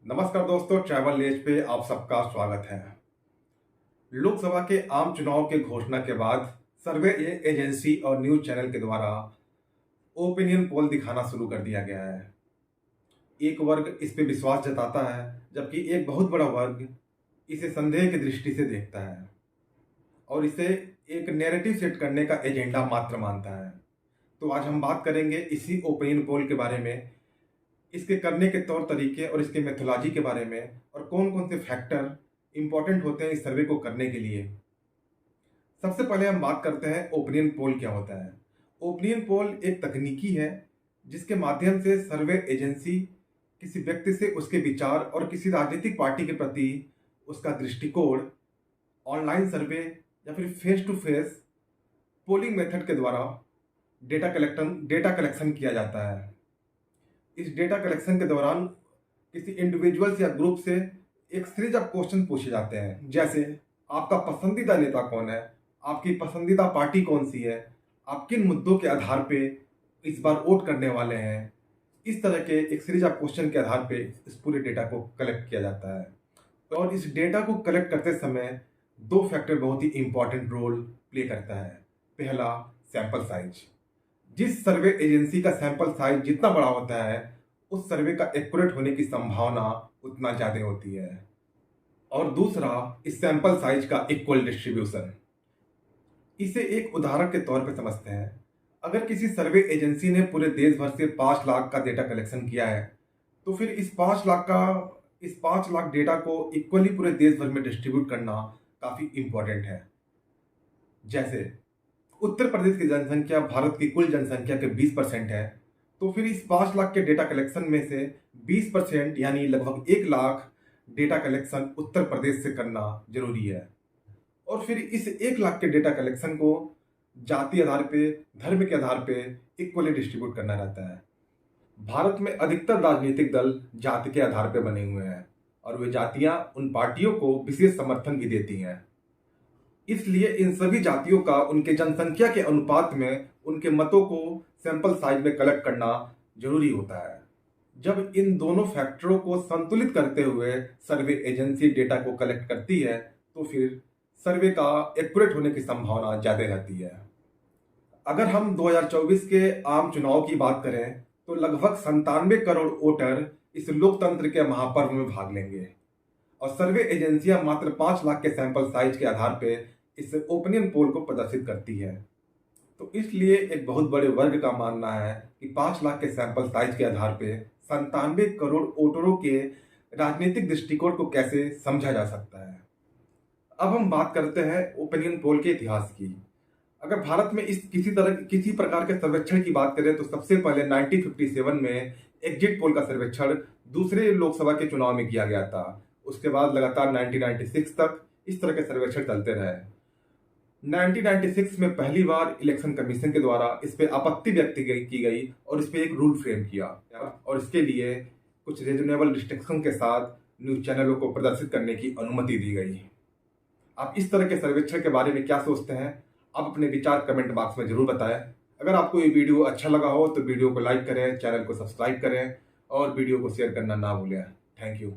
नमस्कार दोस्तों, travel as पे आप सबका स्वागत है। लोकसभा के आम चुनाव के घोषणा के बाद सर्वे एजेंसी और न्यूज चैनल के द्वारा ओपिनियन पोल दिखाना शुरू कर दिया गया है। एक वर्ग इस पे विश्वास जताता है, जबकि एक बहुत बड़ा वर्ग इसे संदेह की दृष्टि से देखता है और इसे एक नैरेटिव सेट करने का एजेंडा मात्र मानता है। तो आज हम बात करेंगे इसी ओपिनियन पोल के बारे में, इसके करने के तौर तरीके और इसके मेथोलॉजी के बारे में, और कौन कौन से फैक्टर इंपॉर्टेंट होते हैं इस सर्वे को करने के लिए। सबसे पहले हम बात करते हैं ओपिनियन पोल क्या होता है। ओपिनियन पोल एक तकनीकी है जिसके माध्यम से सर्वे एजेंसी किसी व्यक्ति से उसके विचार और किसी राजनीतिक पार्टी के प्रति उसका दृष्टिकोण ऑनलाइन सर्वे या फिर face to face polling method के द्वारा डेटा कलेक्शन किया जाता है। इस डेटा कलेक्शन के दौरान किसी इंडिविजुअल्स या ग्रुप से एक सीरीज ऑफ क्वेश्चन पूछे जाते हैं, जैसे आपका पसंदीदा नेता कौन है, आपकी पसंदीदा पार्टी कौन सी है, आप किन मुद्दों के आधार पे इस बार वोट करने वाले हैं। इस तरह के एक सीरीज ऑफ क्वेश्चन के आधार पे इस पूरे डेटा को कलेक्ट किया जाता है। और इस डेटा को कलेक्ट करते समय दो फैक्टर बहुत ही इंपॉर्टेंट रोल प्ले करता है। पहला, सैंपल साइज। जिस सर्वे एजेंसी का सैंपल साइज जितना बड़ा होता है, उस सर्वे का एक्यूरेट होने की संभावना उतना ज्यादा होती है। और दूसरा, इस सैंपल साइज का इक्वल डिस्ट्रीब्यूशन। इसे एक उदाहरण के तौर पर समझते हैं। अगर किसी सर्वे एजेंसी ने पूरे देश भर से 5 लाख का डेटा कलेक्शन किया है, तो फिर इस 5 लाख डेटा को इक्वली पूरे देश भर में डिस्ट्रीब्यूट करना काफी इंपॉर्टेंट है। जैसे उत्तर प्रदेश की जनसंख्या भारत की कुल जनसंख्या के 20% है, तो फिर इस 5 लाख के डेटा कलेक्शन में से 20% यानी लगभग 1 लाख डेटा कलेक्शन उत्तर प्रदेश से करना जरूरी है। और फिर इस 1 लाख के डेटा कलेक्शन को जाति आधार पे, धर्म के आधार पे इक्वली डिस्ट्रीब्यूट करना रहता है। भारत में अधिकतर राजनीतिक दल जाति के आधार पे बने हुए हैं और वे जातियां उन पार्टियों को विशेष समर्थन भी देती हैं। इसलिए इन सभी जातियों का उनके जनसंख्या के अनुपात में उनके मतों को सैंपल साइज में कलेक्ट करना जरूरी होता है। जब इन दोनों फैक्टरों को संतुलित करते हुए सर्वे एजेंसी डेटा को कलेक्ट करती है, तो फिर सर्वे का एक्यूरेट होने की संभावना ज्यादा रहती है। अगर हम 2024 के आम चुनाव की बात करें, तो लगभग 97 करोड़ वोटर इस लोकतंत्र के महापर्व में भाग लेंगे और सर्वे एजेंसियां मात्र 5 लाख के सैंपल साइज के आधार पे इस ओपिनियन पोल को प्रदर्शित करती है। तो इसलिए एक बहुत बड़े वर्ग का मानना है कि 5 लाख के सैंपल साइज के आधार पे 97 करोड़ वोटरों के राजनीतिक दृष्टिकोण को कैसे समझा जा सकता है। अब हम बात करते हैं ओपिनियन पोल के इतिहास की। अगर भारत में किसी प्रकार के सर्वेक्षण की बात करें, तो सबसे पहले 1957 में एग्जिट पोल का सर्वेक्षण दूसरे लोकसभा के चुनाव में किया गया था। उसके बाद लगातार 1996 तक इस तरह के सर्वेक्षण चलते रहे। 1996 में पहली बार इलेक्शन कमीशन के द्वारा इस पे आपत्ति व्यक्त की गई और इस पे एक रूल फ्रेम किया और इसके लिए कुछ रीजनेबल रिस्ट्रिक्शन के साथ न्यूज चैनलों को प्रदर्शित करने की अनुमति दी गई। आप इस तरह के सर्वेक्षण के बारे में क्या सोचते हैं? आप अपने विचार कमेंट बॉक्स में जरूर बताएं। अगर आपको ये वीडियो अच्छा लगा हो तो वीडियो को लाइक करें, चैनल को सब्सक्राइब करें और वीडियो को शेयर करना ना भूलें। Thank you.